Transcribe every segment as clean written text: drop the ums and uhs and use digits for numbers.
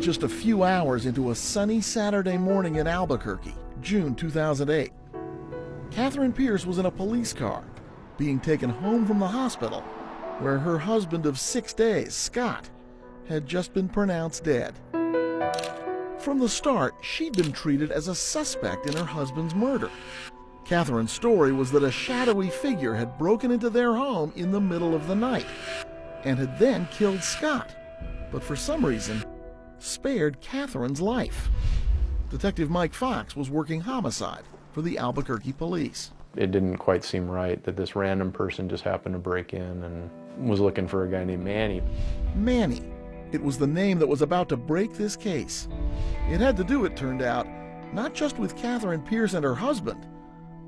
just a few hours into a sunny Saturday morning in Albuquerque, June 2008. Catherine Pierce was in a police car, being taken home from the hospital, where her husband of 6 days, Scott, had just been pronounced dead. From the start, she'd been treated as a suspect in her husband's murder. Catherine's story was that a shadowy figure had broken into their home in the middle of the night and had then killed Scott, but for some reason spared Catherine's life. Detective Mike Fox was working homicide for the Albuquerque police. It didn't quite seem right that this random person just happened to break in and was looking for a guy named Manny. Manny. It was the name that was about to break this case. It had to do, it turned out, not just with Catherine Pierce and her husband,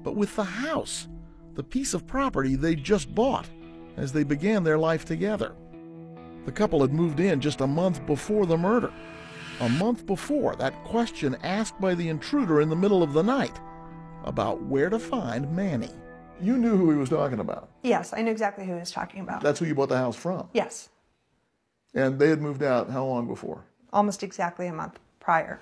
but with the house, the piece of property they'd just bought as they began their life together. The couple had moved in just a month before the murder, a month before that question asked by the intruder in the middle of the night about where to find Manny. You knew who he was talking about? Yes, I knew exactly who he was talking about. That's who you bought the house from? Yes. And they had moved out how long before? Almost exactly a month prior.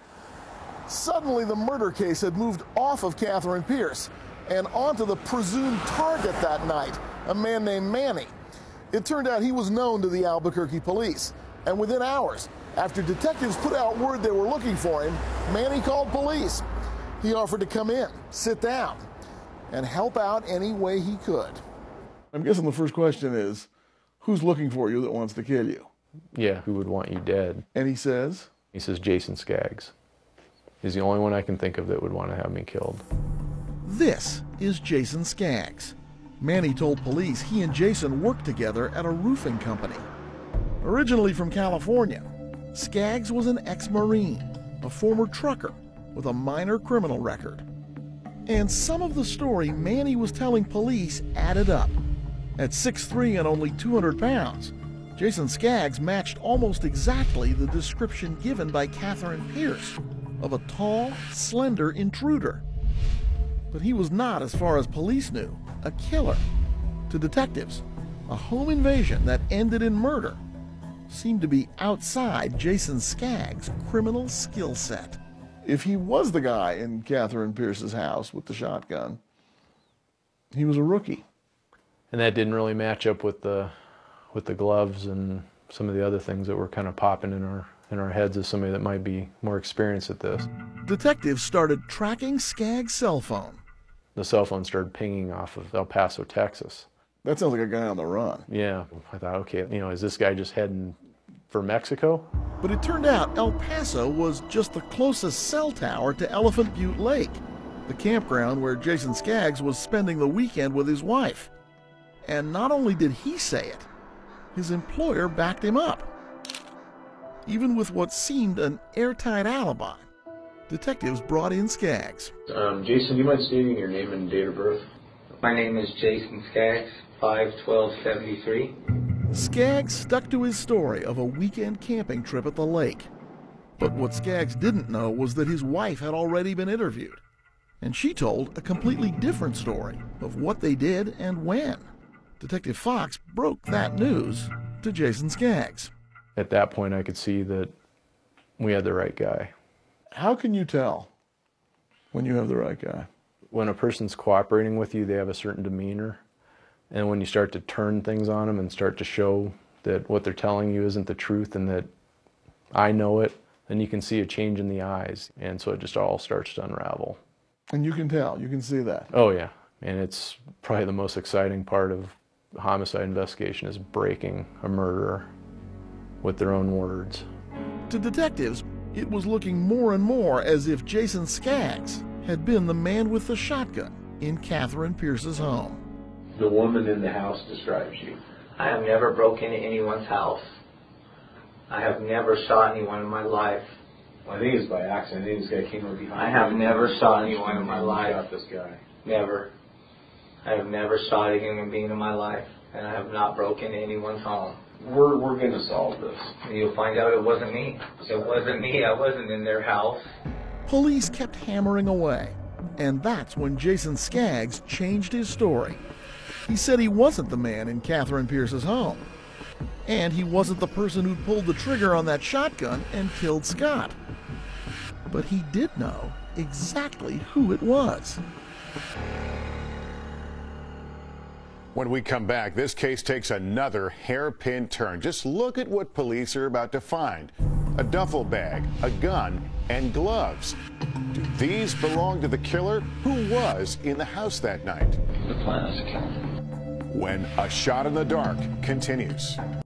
Suddenly, the murder case had moved off of Catherine Pierce and onto the presumed target that night, a man named Manny. It turned out he was known to the Albuquerque police, and within hours, after detectives put out word they were looking for him, Manny called police. He offered to come in, sit down, and help out any way he could. I'm guessing the first question is, who's looking for you that wants to kill you? Yeah, who would want you dead? And he says? He says Jason Skaggs. He's the only one I can think of that would want to have me killed. This is Jason Skaggs. Manny told police he and Jason worked together at a roofing company. Originally from California, Skaggs was an ex-Marine, a former trucker with a minor criminal record. And some of the story Manny was telling police added up. At 6'3" and only 200 pounds, Jason Skaggs matched almost exactly the description given by Catherine Pierce of a tall, slender intruder. But he was not, as far as police knew, a killer. To detectives, a home invasion that ended in murder seemed to be outside Jason Skaggs' criminal skill set. If he was the guy in Catherine Pierce's house with the shotgun, he was a rookie. And that didn't really match up with the gloves and some of the other things that were kind of popping in our heads as somebody that might be more experienced at this. Detectives started tracking Skaggs' cell phone. The cell phone started pinging off of El Paso, Texas. That sounds like a guy on the run. Yeah, I thought, okay, is this guy just heading for Mexico? But it turned out El Paso was just the closest cell tower to Elephant Butte Lake, the campground where Jason Skaggs was spending the weekend with his wife. And not only did he say it, his employer backed him up. Even with what seemed an airtight alibi, detectives brought in Skaggs. Jason, do you mind stating your name and date of birth? My name is Jason Skaggs, 5/12/73. Skaggs stuck to his story of a weekend camping trip at the lake. But what Skaggs didn't know was that his wife had already been interviewed, and she told a completely different story of what they did and when. Detective Fox broke that news to Jason Skaggs. At that point, I could see that we had the right guy. How can you tell when you have the right guy? When a person's cooperating with you, they have a certain demeanor. And when you start to turn things on them and start to show that what they're telling you isn't the truth and that I know it, then you can see a change in the eyes. And so it just all starts to unravel. And you can tell, you can see that. Oh yeah, and it's probably the most exciting part of the homicide investigation is breaking a murderer with their own words. To detectives, it was looking more and more as if Jason Skaggs had been the man with the shotgun in Catherine Pierce's home. The woman in the house describes you. I have never broken into anyone's house. I have never shot anyone in my life. Well, I think it's by accident. I think this guy came up behind I have you. never shot anyone in my life. Shot this guy. Never. I have never shot a human being in my life, and I have not broken into anyone's home. We're going to solve this. And you'll find out it wasn't me. It wasn't me. I wasn't in their house. Police kept hammering away, and that's when Jason Skaggs changed his story. He said he wasn't the man in Catherine Pierce's home. And he wasn't the person who'd pulled the trigger on that shotgun and killed Scott. But he did know exactly who it was. When we come back, this case takes another hairpin turn. Just look at what police are about to find. A duffel bag, a gun, and gloves. Do these belong to the killer? Who was in the house that night? The plan is to kill him. When A Shot in the Dark continues.